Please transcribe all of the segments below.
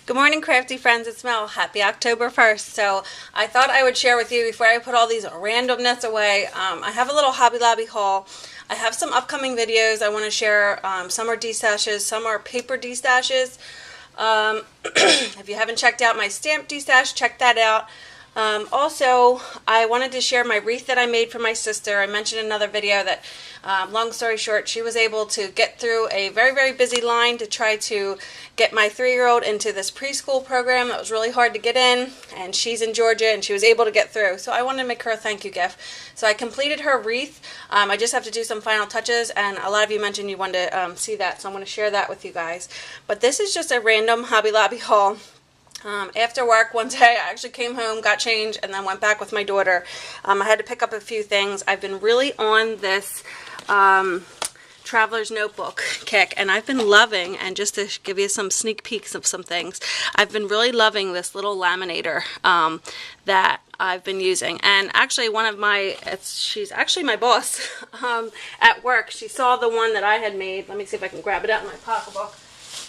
Good morning, crafty friends. It's Mel. Happy October 1st. So I thought I would share with you before I put all these randomness away. I have a little Hobby Lobby haul. I have some upcoming videos I want to share. Some are destashes, some are paper destashes. If you haven't checked out my stamp destash, check that out. Also, I wanted to share my wreath that I made for my sister. I mentioned in another video that, long story short, she was able to get through a very, very busy line to try to get my 3-year-old into this preschool program that was really hard to get in, and she's in Georgia, and she was able to get through. So I wanted to make her a thank you gift. So I completed her wreath. I just have to do some final touches, and a lot of you mentioned you wanted to see that, so I'm going to share that with you guys. But this is just a random Hobby Lobby haul. After work one day, I actually came home, got changed, and then went back with my daughter. I had to pick up a few things. I've been really on this Traveler's Notebook kick, and I've been loving, and just to give you some sneak peeks of some things, I've been really loving this little laminator that I've been using. And actually one of my, she's actually my boss at work. She saw the one that I had made. Let me see if I can grab it out in my pocketbook.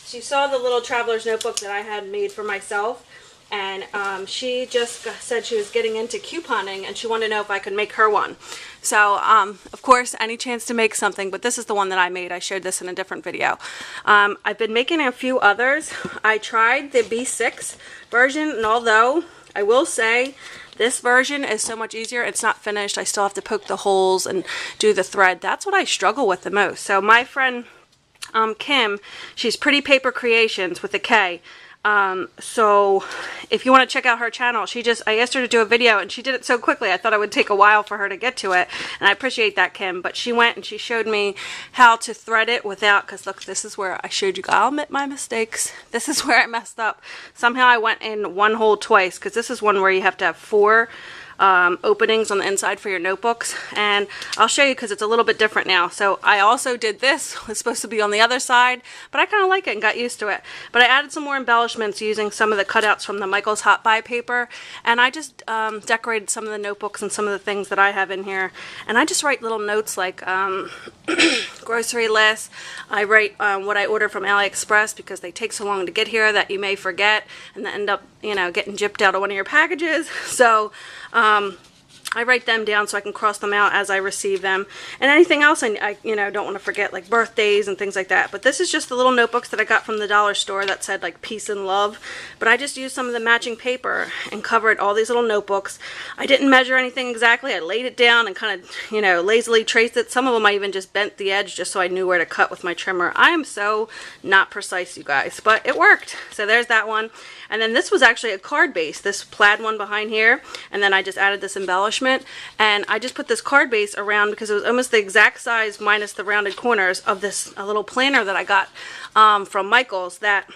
She saw the little Traveler's Notebook that I had made for myself, and she just said she was getting into couponing, and she wanted to know if I could make her one. So, of course, any chance to make something, but this is the one that I made. I shared this in a different video. I've been making a few others. I tried the B6 version, and although I will say this version is so much easier, it's not finished. I still have to poke the holes and do the thread. That's what I struggle with the most. So my friend Kim, she's Pretty Paper Creations with a K. So if you want to check out her channel, I asked her to do a video, and she did it so quickly I thought it would take a while for her to get to it, and I appreciate that, Kim. But she went and she showed me how to thread it without, because look, this is where I showed you, I'll admit my mistakes, this is where I messed up. Somehow I went in one hole twice, because this is one where you have to have 4 openings on the inside for your notebooks, and I'll show you because it's a little bit different now. So I also did this, it's supposed to be on the other side, but I kind of like it and got used to it. But I added some more embellishments using some of the cutouts from the Michael's Hot Buy paper, and I just decorated some of the notebooks and some of the things that I have in here. And I just write little notes like grocery lists. I write what I order from AliExpress, because they take so long to get here that you may forget and then end up, you know, getting gypped out of one of your packages. So I write them down so I can cross them out as I receive them, and anything else I don't want to forget, like birthdays and things like that. But this is just the little notebooks that I got from the dollar store that said like peace and love, but I just used some of the matching paper and covered all these little notebooks. I didn't measure anything exactly. I laid it down and kind of, lazily traced it. Some of them I even just bent the edge just so I knew where to cut with my trimmer. I am so not precise, you guys, but it worked. So there's that one. And then this was actually a card base, this plaid one behind here, and then I just added this embellishment, and I just put this card base around because it was almost the exact size minus the rounded corners of this little planner that I got from Michael's that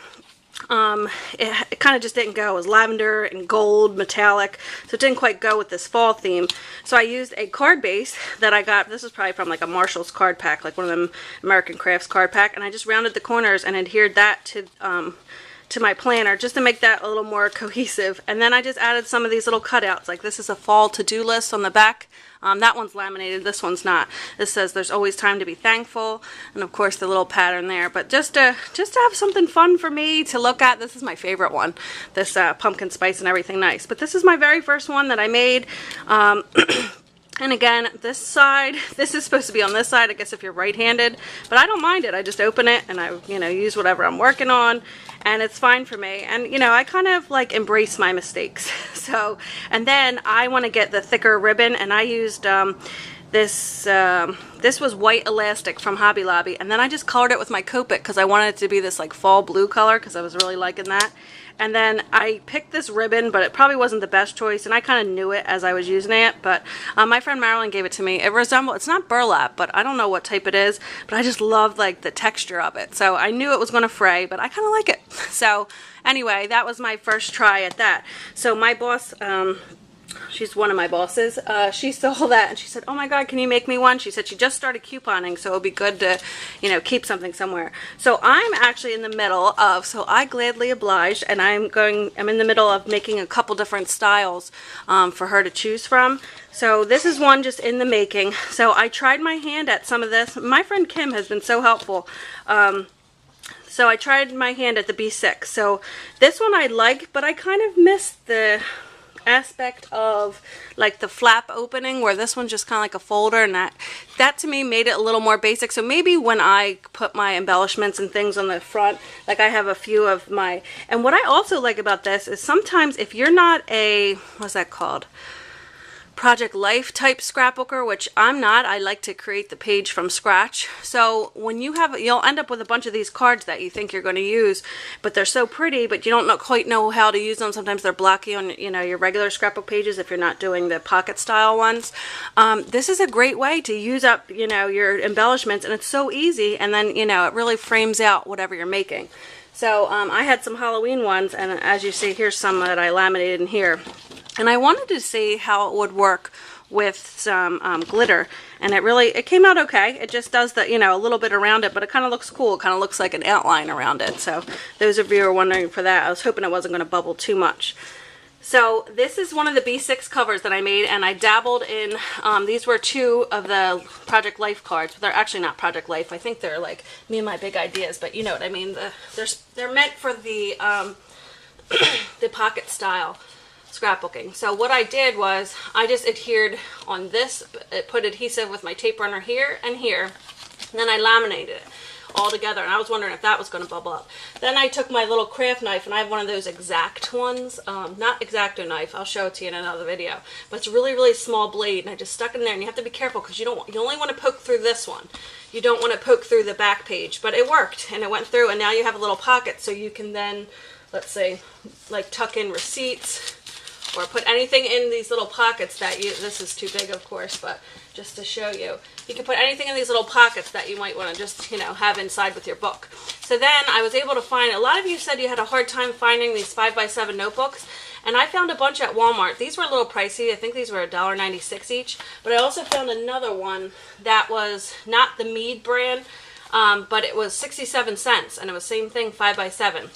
it kind of just didn't go. It was lavender and gold metallic, so it didn't quite go with this fall theme. So I used a card base that I got. This is probably from like a Marshall's card pack, like one of them American Crafts card pack, and I just rounded the corners and adhered that to my planner just to make that a little more cohesive. And then I just added some of these little cutouts, like this is a fall to-do list on the back. That one's laminated, this one's not. This says there's always time to be thankful, and of course the little pattern there. But just to have something fun for me to look at. This is my favorite one, this pumpkin spice and everything nice. But this is my very first one that I made. And again, this side, this is supposed to be on this side, I guess, if you're right-handed, but I don't mind it. I just open it and I, use whatever I'm working on, and it's fine for me. And, I kind of like embrace my mistakes. So, and then I want to get the thicker ribbon, and I used this was white elastic from Hobby Lobby, and then I just colored it with my Copic because I wanted it to be this like fall blue color, because I was really liking that. And then I picked this ribbon, but it probably wasn't the best choice, and I kind of knew it as I was using it. But my friend Marilyn gave it to me. It's not burlap, but I don't know what type it is, but I just loved like the texture of it. So I knew it was going to fray, but I kind of like it. So anyway, that was my first try at that. So my boss, she's one of my bosses, she saw that and she said, oh my god, can you make me one? She said she just started couponing, so it would be good to, keep something somewhere. So I'm actually in the middle of, so I gladly obliged, and I'm in the middle of making a couple different styles for her to choose from. So this is one just in the making. So I tried my hand at some of this. My friend Kim has been so helpful. So I tried my hand at the B6. So this one I like, but I kind of missed the aspect of like the flap opening, where this one's just kind of like a folder, and that to me made it a little more basic. So maybe when I put my embellishments and things on the front, like I have a few of my, and what I also like about this is sometimes if you're not a, what's that called, Project Life type scrapbooker, which I'm not. I like to create the page from scratch. So when you have, you'll end up with a bunch of these cards that you think you're going to use, but they're so pretty, but you don't quite know how to use them. Sometimes they're blocky on, you know, your regular scrapbook pages if you're not doing the pocket style ones. This is a great way to use up, you know, your embellishments, and it's so easy, and then, you know, it really frames out whatever you're making. So I had some Halloween ones, and as you see, here's some that I laminated in here. And I wanted to see how it would work with some glitter, and it came out okay. It just does the, you know, a little bit around it, but it kind of looks cool. It kind of looks like an outline around it. So those of you who are wondering for that, I was hoping it wasn't going to bubble too much. So this is one of the B6 covers that I made, and I dabbled in, these were two of the Project Life cards, but they're actually not Project Life. I think they're like Me and My Big Ideas, but you know what I mean. They're meant for the, the pocket style scrapbooking. So what I did was I just adhered on this, put adhesive with my tape runner here and here, and then I laminated it all together, and I was wondering if that was going to bubble up. Then I took my little craft knife, and I have one of those exact ones, not X-Acto knife, I'll show it to you in another video, but it's a really, really small blade, and I just stuck it in there, and you have to be careful because you only want to poke through this one. You don't want to poke through the back page, but it worked, and it went through, and now you have a little pocket, so you can then, let's say, like tuck in receipts, or put anything in these little pockets that you, this is too big of course, but just to show you, you can put anything in these little pockets that you might want to just, you know, have inside with your book. So then I was able to find, a lot of you said you had a hard time finding these 5x7 notebooks, and I found a bunch at Walmart. These were a little pricey. I think these were $1.96 each, but I also found another one that was not the Mead brand, but it was 67 cents, and it was same thing, 5x7.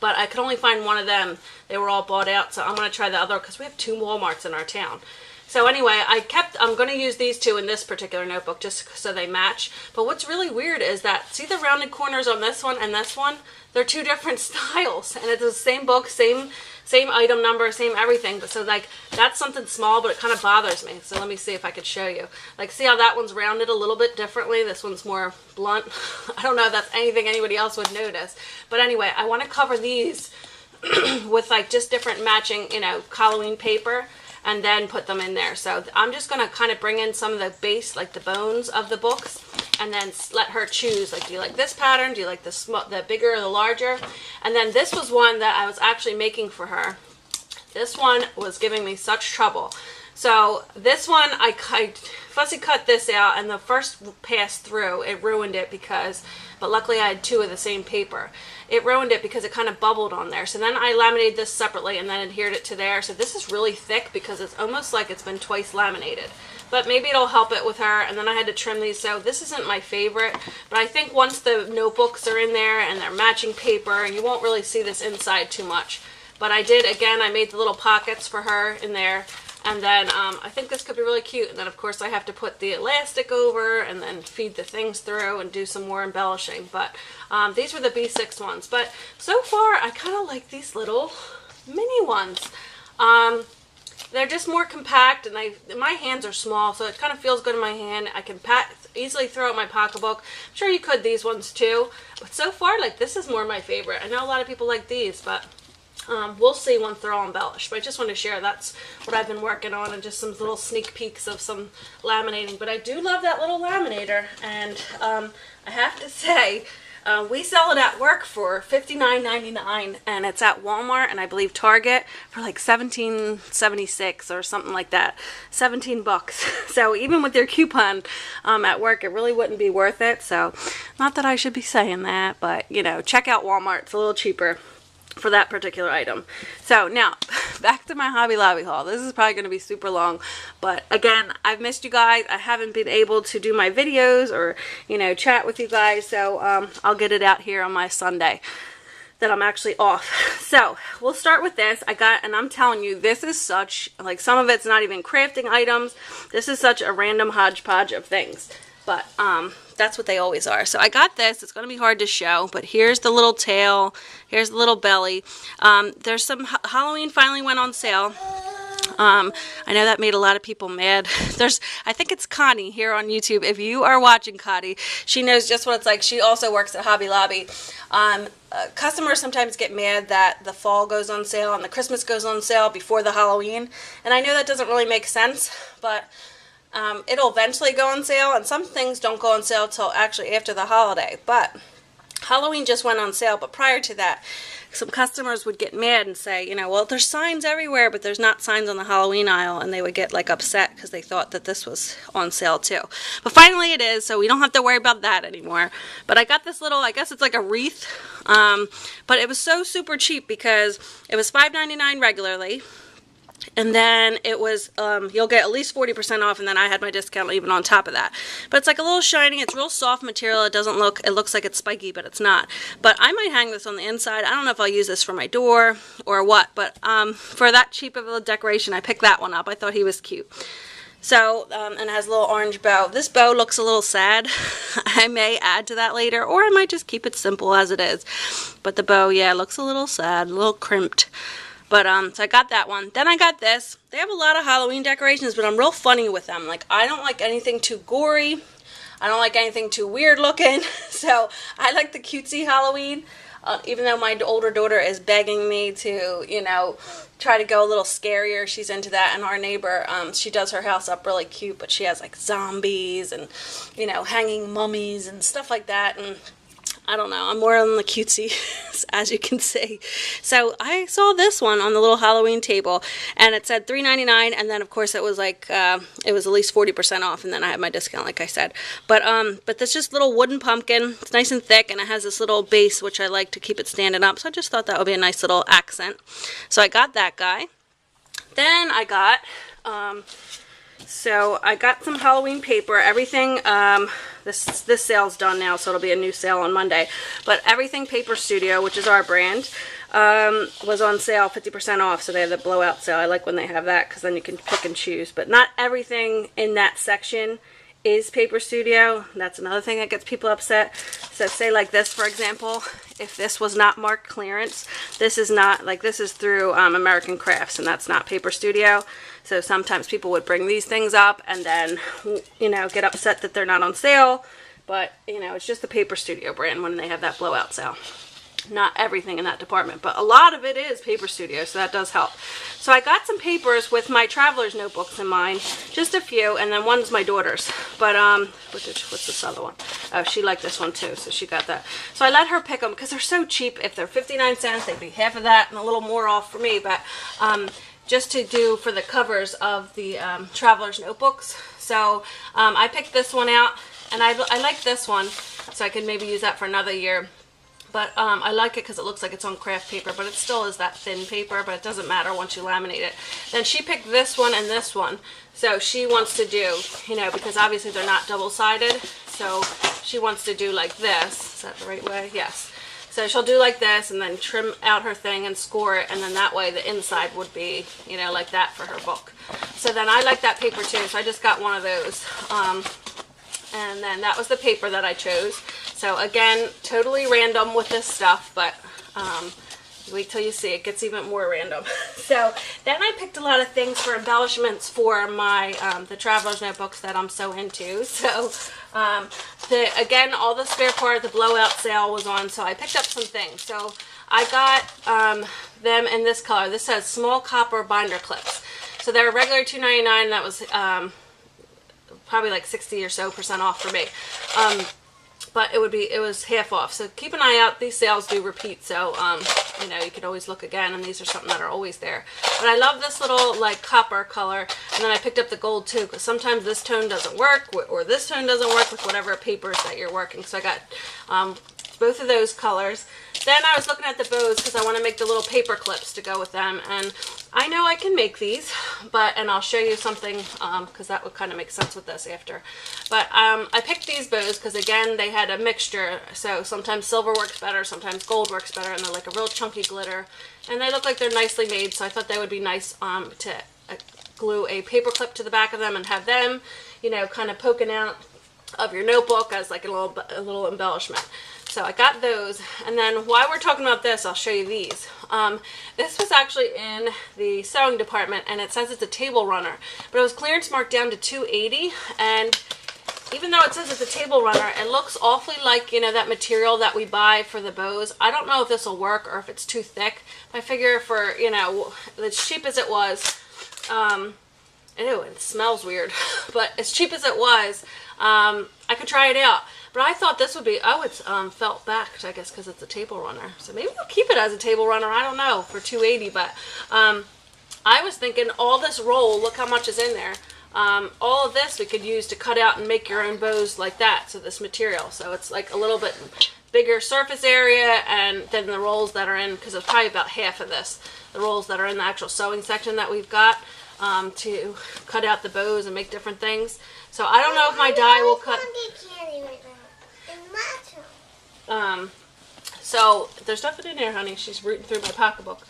But I could only find one of them. They were all bought out, so I'm going to try the other because we have 2 Walmarts in our town. So anyway, I'm going to use these two in this particular notebook just so they match. But what's really weird is that, see the rounded corners on this one and this one? They're 2 different styles, and it's the same book, same item number, same everything. But so like, that's something small, but it kind of bothers me. So let me see if I could show you. Like, see how that one's rounded a little bit differently? This one's more blunt. I don't know if that's anything anybody else would notice. But anyway, I want to cover these with like just different matching, you know, Halloween paper, and then put them in there. So I'm just going to kind of bring in some of the base, like the bones of the books, and then let her choose, like, do you like this pattern? Do you like the bigger or the larger? And then this was one that I was actually making for her. This one was giving me such trouble. So this one, I fussy cut this out, and the first pass through, it ruined it but luckily I had 2 of the same paper. It ruined it because it kind of bubbled on there. So then I laminated this separately and then adhered it to there. So this is really thick because it's almost like it's been twice laminated. But maybe it'll help it with her. And then I had to trim these. So this isn't my favorite, but I think once the notebooks are in there and they're matching paper, you won't really see this inside too much. But I did, again, I made the little pockets for her in there. And then I think this could be really cute. And then, of course, I have to put the elastic over and then feed the things through and do some more embellishing. But these were the B6 ones. But so far, I kind of like these little mini ones. They're just more compact, and my hands are small, so it kind of feels good in my hand. I can easily throw out my pocketbook. I'm sure you could these ones too. But so far, like, this is more my favorite. I know a lot of people like these, but we'll see once they're all embellished. But I just want to share that's what I've been working on, and just some little sneak peeks of some laminating. But I do love that little laminator, and I have to say, we sell it at work for $59.99, and it's at Walmart and I believe Target for like $17.76 or something like that. 17 bucks. So even with your coupon at work, it really wouldn't be worth it. So not that I should be saying that, but you know, check out Walmart. It's a little cheaper for that particular item. So now back to my Hobby Lobby haul. This is probably going to be super long, but again, I've missed you guys. I haven't been able to do my videos or, you know, chat with you guys, so I'll get it out here on my Sunday that I'm actually off. So we'll start with this. And I'm telling you, this is such, like, some of it's not even crafting items. This is such a random hodgepodge of things. but that's what they always are. So I got this. It's going to be hard to show, but here's the little tail. Here's the little belly. There's some Halloween finally went on sale. I know that made a lot of people mad. I think it's Connie here on YouTube. If you are watching Connie, she knows just what it's like. She also works at Hobby Lobby. Customers sometimes get mad that the fall goes on sale and the Christmas goes on sale before the Halloween. And I know that doesn't really make sense, but it'll eventually go on sale, and some things don't go on sale till actually after the holiday. But Halloween just went on sale, but prior to that, some customers would get mad and say, you know, well, there's signs everywhere, but there's not signs on the Halloween aisle, and they would get like upset because they thought that this was on sale too. But finally it is, so we don't have to worry about that anymore. But I got this little, I guess it's like a wreath, but it was so super cheap because it was $5.99 regularly. And then it was, you'll get at least 40% off, and then I had my discount even on top of that. But it's like a little shiny, it's real soft material, it looks like it's spiky, but it's not. But I might hang this on the inside. I don't know if I'll use this for my door or what, but for that cheap of a decoration, I picked that one up. I thought he was cute. So, and it has a little orange bow. This bow looks a little sad. I may add to that later, or I might just keep it simple as it is. But the bow, yeah, looks a little sad, a little crimped. But, so I got that one. Then I got this. They have a lot of Halloween decorations, but I'm real funny with them. Like, I don't like anything too gory. I don't like anything too weird looking. So, I like the cutesy Halloween. Even though my older daughter is begging me to, you know, try to go a little scarier. She's into that. And our neighbor, she does her house up really cute, but she has, like, zombies and, you know, hanging mummies and stuff like that. And I don't know, I'm more on the cutesy, as you can see. So I saw this one on the little Halloween table, and it said $3.99, and then of course it was like, it was at least 40% off, and then I had my discount, like I said. But this just little wooden pumpkin. It's nice and thick, and it has this little base, which I like to keep it standing up, so I just thought that would be a nice little accent. So I got that guy. Then I got, so I got some Halloween paper. Everything, this sale's done now, so it'll be a new sale on Monday. But Everything Paper Studio, which is our brand, was on sale, 50% off. So they have the blowout sale. I like when they have that because then you can pick and choose. But not everything in that section is Paper Studio. That's another thing that gets people upset. So say like this, for example, if this was not marked clearance, this is not, like this is through American Crafts, and that's not Paper Studio. So sometimes people would bring these things up and then, you know, get upset that they're not on sale. But, you know, it's just the Paper Studio brand when they have that blowout sale. Not everything in that department, but a lot of it is Paper Studio, so that does help. So I got some papers with my traveler's notebooks in mine, just a few, and then one's my daughter's. But, what's this other one? Oh, she liked this one too, so she got that. So I let her pick them because they're so cheap. If they're 59 cents, they'd be half of that and a little more off for me. But, just to do for the covers of the traveler's notebooks. So I picked this one out, and I like this one, so I can maybe use that for another year. But I like it because it looks like it's on craft paper, but it still is that thin paper, but it doesn't matter once you laminate it. Then she picked this one and this one. So she wants to do, you know, because obviously they're not double-sided, so she wants to do like this. Is that the right way? Yes. So she'll do like this and then trim out her thing and score it, and then that way the inside would be, you know, like that for her book. So then I like that paper too, so I just got one of those. And then that was the paper that I chose. So again, totally random with this stuff, but wait till you see, it gets even more random. So then I picked a lot of things for embellishments for my the traveler's notebooks that I'm so into. So again, all the spare part, the blowout sale was on, so I picked up some things. So I got them in this color. This says small copper binder clips. So they're regular $2.99. That was probably like 60% or so off for me. But it was half off. So keep an eye out. These sales do repeat, so you know, you could always look again, and these are something that are always there. But I love this little like copper color, and then I picked up the gold too, because sometimes this tone doesn't work, or this tone doesn't work with whatever papers that you're working. So I got both of those colors. Then I was looking at the bows because I want to make the little paper clips to go with them, and I know I can make these, and I'll show you something because that would kind of make sense with this after. But I picked these bows because again they had a mixture, so sometimes silver works better, sometimes gold works better, and they're like a real chunky glitter, and they look like they're nicely made, so I thought they would be nice to glue a paper clip to the back of them and have them, you know, kind of poking out. of your notebook as like a little embellishment. So I got those, and then while we're talking about this, I'll show you these. This was actually in the sewing department, and it says it's a table runner, but it was clearance marked down to $2.80, and even though it says it's a table runner, it looks awfully like, you know, that material that we buy for the bows. I don't know if this will work or if it's too thick. I figure for, you know, as cheap as it was, ew, it smells weird, but as cheap as it was, I could try it out. But I thought this would be, oh, it's felt backed, I guess, because it's a table runner. So maybe we'll keep it as a table runner, I don't know, for $2.80. But I was thinking all this roll, look how much is in there. All of this we could use to cut out and make your own bows like that, so this material. So it's like a little bit bigger surface area and then the rolls that are in, because it's probably about half of this, the rolls that are in the actual sewing section that we've got to cut out the bows and make different things. So I don't know if my die will cut. So there's nothing in there, honey. She's rooting through my pocketbook.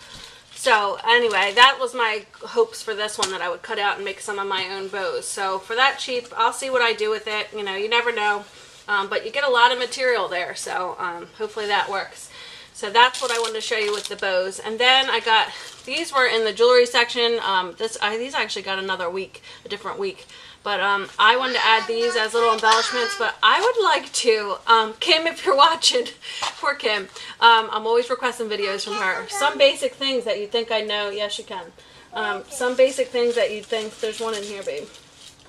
So anyway, that was my hopes for this one, that I would cut out and make some of my own bows. So for that cheap, I'll see what I do with it. You know, you never know. But you get a lot of material there, so hopefully that works. So that's what I wanted to show you with the bows. And then I got, these were in the jewelry section. These I actually got another week, a different week. But I wanted to add these as little embellishments. But I would like to, Kim, if you're watching, poor Kim, I'm always requesting videos from her. Some basic things that you think I know. Yes, you can. Some basic things that you think, there's one in here, babe.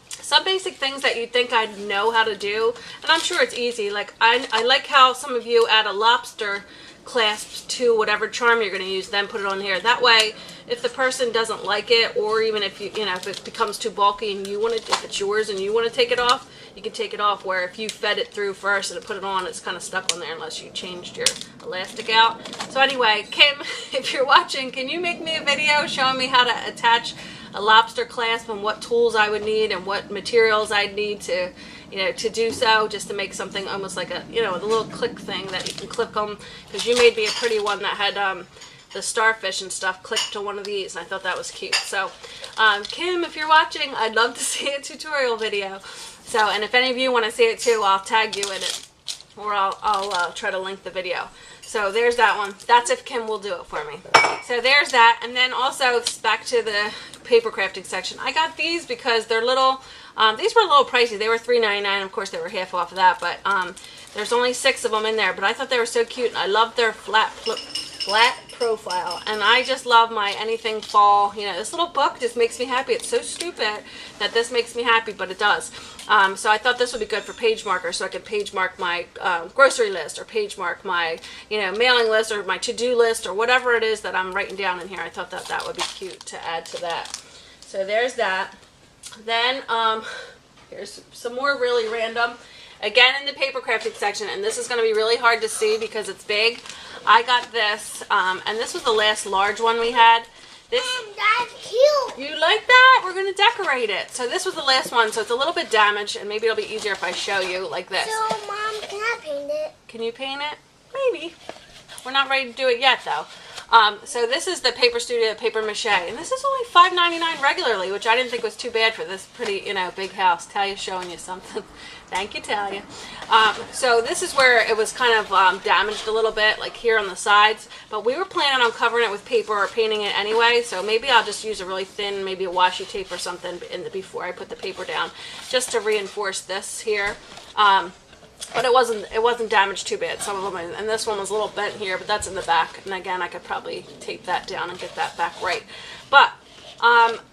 Some basic things that you think I know how to do. And I'm sure it's easy. Like, I like how some of you add a lobster clasp to whatever charm you're going to use, then put it on here. That way, if the person doesn't like it, or even if if it becomes too bulky and you want to, if it's yours and you want to take it off, you can take it off. Where if you fed it through first and put it on, it's kind of stuck on there unless you changed your elastic out. So anyway, Kim, if you're watching, can you make me a video showing me how to attach a lobster clasp and what tools I would need and what materials I'd need to, to do so, just to make something almost like a, a little click thing that you can click them, because you made me a pretty one that had the starfish and stuff clicked to one of these, and I thought that was cute. So, Kim, if you're watching, I'd love to see a tutorial video. So, and if any of you want to see it too, I'll tag you in it, or I'll try to link the video. So there's that one. That's if Kim will do it for me. So there's that. And then also back to the paper crafting section. I got these because they're little. These were a little pricey. They were $3.99. Of course, they were half off of that. But there's only 6 of them in there. But I thought they were so cute. And I love their flat profile. And I just love my anything fall. This little book just makes me happy. It's so stupid that this makes me happy, but it does. So I thought this would be good for page markers, so I could page mark my grocery list, or page mark my mailing list, or my to-do list, or whatever it is that I'm writing down in here. I thought that that would be cute to add to that. So there's that. Then here's some more really random. Again, in the paper crafting section, and this is going to be really hard to see because it's big. I got this, and this was the last large one we had. This, that's cute. You like that? We're going to decorate it. So this was the last one, so it's a little bit damaged, and maybe it'll be easier if I show you like this. So, Mom, can I paint it? Can you paint it? Maybe. We're not ready to do it yet, though. So this is the Paper Studio Paper Mache, and this is only $5.99 regularly, which I didn't think was too bad for this pretty, big house. Talia's showing you something. Thank you, Talia. So this is where it was kind of damaged a little bit, like here on the sides, but we were planning on covering it with paper or painting it anyway, so maybe I'll just use a really thin, maybe a washi tape or something before I put the paper down, just to reinforce this here. But it wasn't damaged too bad. Some of them, and this one was a little bent here, but that's in the back. And again, I could probably tape that down and get that back right. But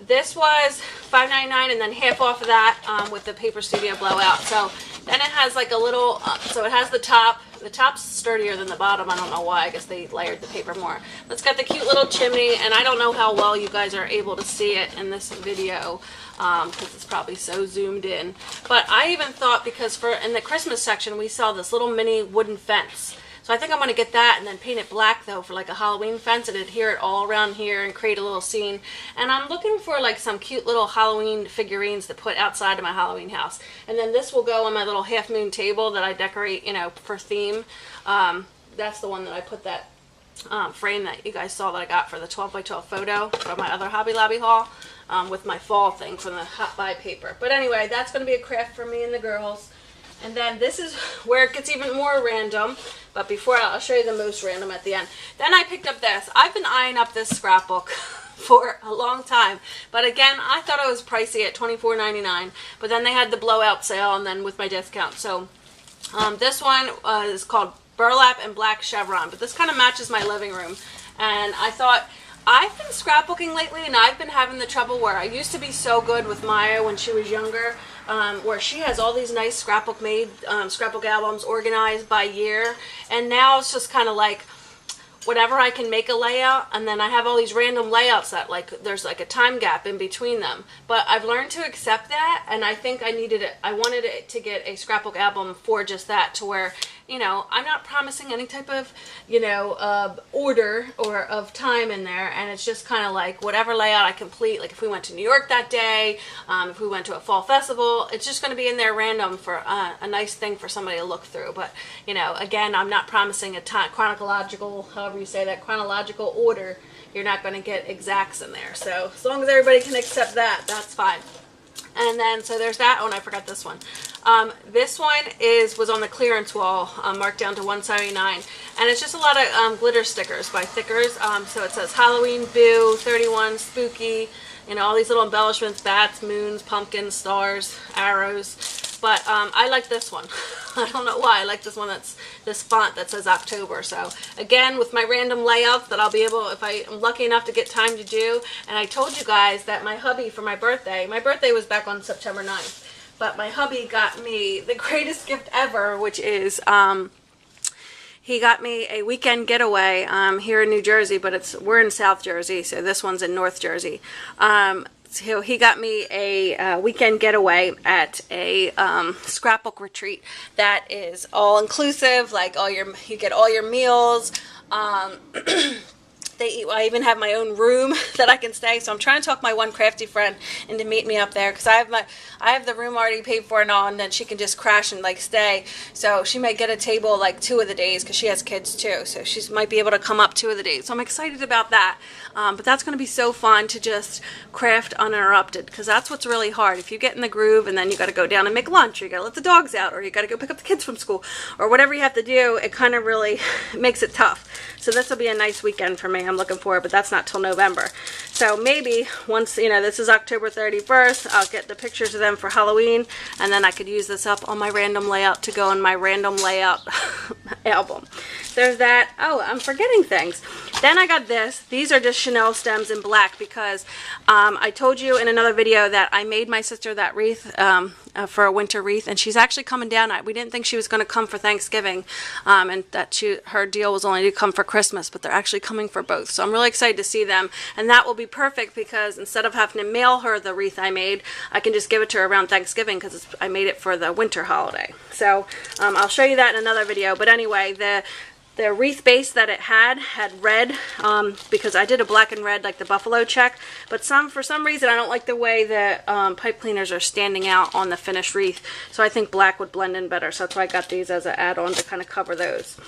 this was $5.99, and then half off of that with the Paper Studio blowout. So then it has like a little, so it has the top. The top's sturdier than the bottom. I don't know why. I guess they layered the paper more. But it's got the cute little chimney, and I don't know how well you guys are able to see it in this video, because it's probably so zoomed in. But I even thought, because in the Christmas section we saw this little mini wooden fence. So I think I'm going to get that and then paint it black, though, for like a Halloween fence, and adhere it all around here and create a little scene. And I'm looking for like some cute little Halloween figurines to put outside of my Halloween house. And then this will go on my little half moon table that I decorate, for theme. That's the one that I put that frame that you guys saw that I got for the 12 by 12 photo from my other Hobby Lobby haul, with my fall thing from the Hot Buy paper. But anyway, that's going to be a craft for me and the girls. And then this is where it gets even more random. But before, I'll show you the most random at the end. Then I picked up this. I've been eyeing up this scrapbook for a long time. But again, I thought it was pricey at $24.99. But then they had the blowout sale and then with my discount. So this one is called Burlap and Black Chevron. But this kind of matches my living room. And I thought, I've been scrapbooking lately and I've been having the trouble where I used to be so good with Maya when she was younger. Where she has all these nice scrapbook albums organized by year, and now it's just kind of like whatever I can make a layout, and then I have all these random layouts that like there's like a time gap in between them. But I've learned to accept that, and I think I wanted it to get a scrapbook album for just that, to where, you know, I'm not promising any type of, you know, order or of time in there, and it's just kind of like whatever layout I complete. Like if we went to New York that day, if we went to a fall festival, it's just going to be in there random for a nice thing for somebody to look through. But, you know, again, I'm not promising a chronological, however you say that, chronological order. You're not going to get exacts in there. So as long as everybody can accept that, that's fine. And then, so there's that. Oh, and I forgot this one. This one was on the clearance wall, marked down to $179, and it's just a lot of glitter stickers by Thickers. So it says Halloween, Boo, 31, Spooky, you know, all these little embellishments, bats, moons, pumpkins, stars, arrows. But I like this one. I don't know why. I like this one that's this font that says October. So again, with my random layouts that I'll be able, if I'm lucky enough to get time to do. And I told you guys that my hubby for my birthday was back on September 9th. But my hubby got me the greatest gift ever, which is he got me a weekend getaway here in New Jersey, but we're in South Jersey, so this one's in North Jersey. So he got me a weekend getaway at a scrapbook retreat that is all inclusive, like you get all your meals. I even have my own room that I can stay. So I'm trying to talk my one crafty friend into meet me up there, because I have the room already paid for and all, and then she can just crash and like stay. So she might get a table like 2 of the days, because she has kids too. So she might be able to come up 2 of the days. So I'm excited about that. But that's going to be so fun to just craft uninterrupted, because that's what's really hard. If you get in the groove and then you got to go down and make lunch, or you got to let the dogs out, or you got to go pick up the kids from school, or whatever you have to do, it kind of really makes it tough. So this will be a nice weekend for me. I'm looking forward, but that's not till November. So maybe once, you know, this is October 31st, I'll get the pictures of them for Halloween, and then I could use this up on my random layout to go in my random layout album. There's that. Oh, I'm forgetting things. Then I got this. These are just Chanel stems in black, because I told you in another video that I made my sister that wreath for a winter wreath, and she's actually coming down. We didn't think she was going to come for Thanksgiving, and that her deal was only to come for Christmas, but they're actually coming for both. So I'm really excited to see them, and that will be perfect, because instead of having to mail her the wreath I made, I can just give it to her around Thanksgiving, because I made it for the winter holiday. So I'll show you that in another video. But anyway, the wreath base that it had red, because I did a black and red like the buffalo check, but for some reason I don't like the way the pipe cleaners are standing out on the finished wreath, so I think black would blend in better. So that's why I got these as an add-on to kind of cover those.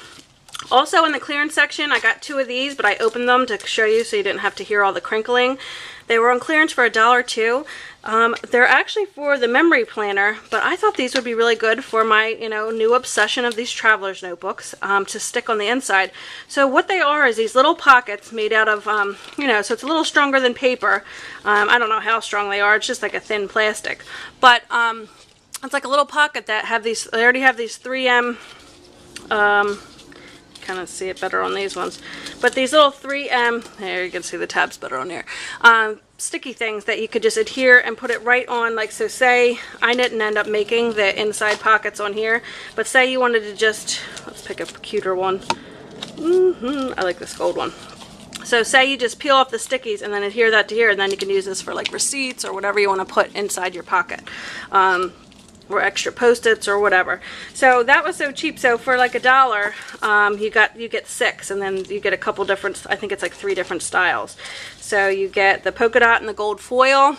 Also in the clearance section, I got 2 of these, but I opened them to show you so you didn't have to hear all the crinkling. They were on clearance for $1 They're actually for the memory planner, but I thought these would be really good for my, you know, new obsession of these traveler's notebooks to stick on the inside. So what they are is these little pockets made out of, you know, so it's a little stronger than paper. I don't know how strong they are. It's just like a thin plastic, but it's like a little pocket that have these. They already have these 3M. Kind of see it better on these ones, but these little 3M, there you can see the tabs better on here, sticky things that you could just adhere and put it right on. Like, so say I didn't end up making the inside pockets on here, but say you wanted to just, let's pick a cuter one. I like this gold one. So say you just peel off the stickies and then adhere that to here, and then you can use this for like receipts or whatever you want to put inside your pocket. Or extra post-its or whatever. So that was so cheap. So for like $1, you get 6, and then you get a couple different, I think it's like 3 different styles. So you get the polka dot and the gold foil,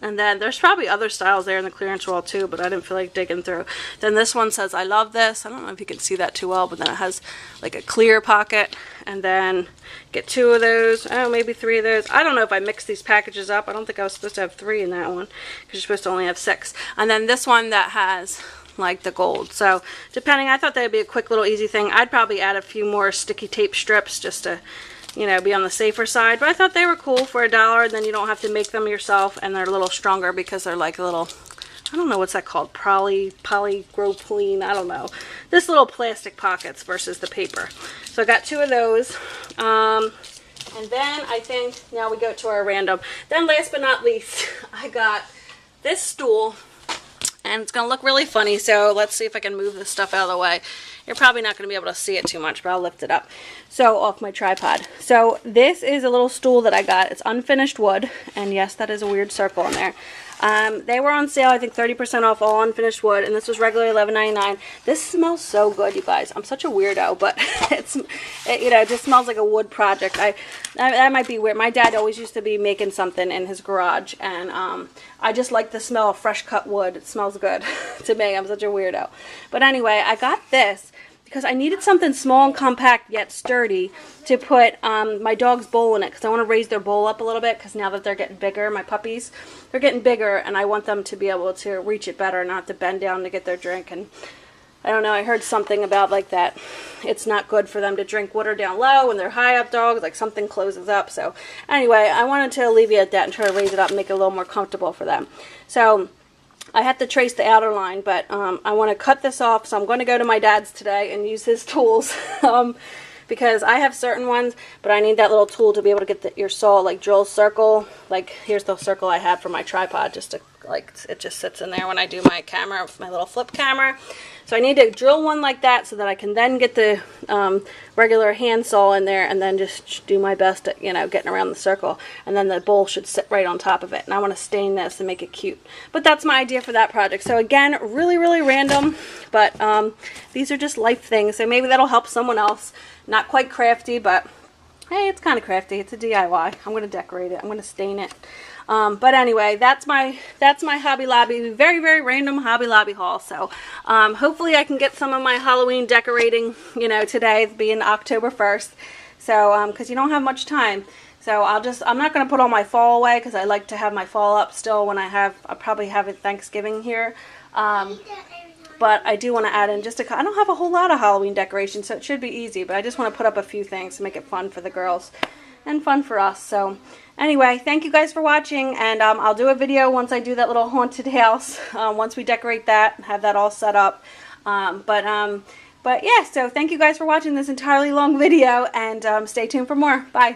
and then there's probably other styles there in the clearance wall too, but I didn't feel like digging through. Then this one says I love this. I don't know if you can see that too well, but then it has like a clear pocket, and then get 2 of those, oh, maybe 3 of those. I don't know if I mixed these packages up. I don't think I was supposed to have 3 in that one, because you're supposed to only have 6. And then this one that has like the gold. So depending, I thought that would be a quick little easy thing. I'd probably add a few more sticky tape strips just to, you know, be on the safer side. But I thought they were cool for $1, and then you don't have to make them yourself, and they're a little stronger because they're like a little, I don't know what's that called, polypropylene, I don't know. This little plastic pockets versus the paper. So I got 2 of those. And then I think now we go to our random. Then last but not least, I got this stool. And it's going to look really funny, so let's see if I can move this stuff out of the way. You're probably not going to be able to see it too much, but I'll lift it up. So, off my tripod. So, this is a little stool that I got. It's unfinished wood, and yes, that is a weird circle in there. They were on sale, I think 30% off all unfinished wood, and this was regularly $11.99. This smells so good, you guys. I'm such a weirdo, but you know, it just smells like a wood project. That might be weird. My dad always used to be making something in his garage, and I just like the smell of fresh cut wood. It smells good to me. I'm such a weirdo. But anyway, I got this because I needed something small and compact yet sturdy to put my dog's bowl in it, because I want to raise their bowl up a little bit, because now that they're getting bigger, my puppies, they're getting bigger, and I want them to be able to reach it better, not to bend down to get their drink. And I don't know, I heard something about like that it's not good for them to drink water down low when they're high up dogs, like something closes up. So anyway, I wanted to alleviate that and try to raise it up and make it a little more comfortable for them. So I have to trace the outer line, but I want to cut this off, so I'm going to go to my dad's today and use his tools because I have certain ones, but I need that little tool to be able to get your saw, like drill a circle. Like here's the circle I have for my tripod, just to, like, it just sits in there when I do my camera with my little flip camera. So I need to drill one like that so that I can then get the regular hand saw in there and then just do my best at, you know, getting around the circle. And then the bowl should sit right on top of it. And I want to stain this and make it cute. But that's my idea for that project. So again, really, really random. But these are just life things. So maybe that'll help someone else. Not quite crafty, but hey, it's kind of crafty. It's a DIY. I'm going to decorate it. I'm going to stain it. But anyway, that's my Hobby Lobby, very, very random Hobby Lobby haul. So hopefully I can get some of my Halloween decorating, you know, today being October 1st. So because you don't have much time. So I'm not going to put all my fall away, because I like to have my fall up still when I'll probably have it Thanksgiving here. But I do want to add in I don't have a whole lot of Halloween decorations, so it should be easy. But I just want to put up a few things to make it fun for the girls and fun for us. So anyway, thank you guys for watching, and I'll do a video once I do that little haunted house, once we decorate that and have that all set up. But yeah, so thank you guys for watching this entirely long video, and stay tuned for more. Bye.